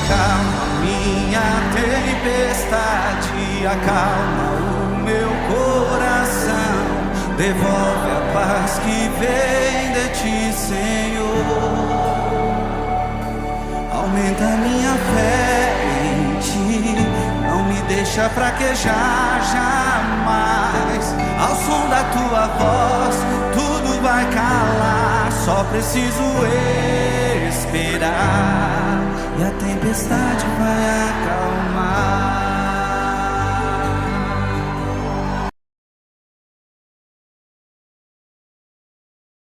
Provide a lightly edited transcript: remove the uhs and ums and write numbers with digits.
acalma minha tempestade, acalma o meu coração, devolve a paz que vem de ti, Senhor. Aumenta minha fé em ti, não me deixa fraquejar jamais. Ao som da tua voz, tudo vai calar, só preciso esperar e a tempestade vai acalmar.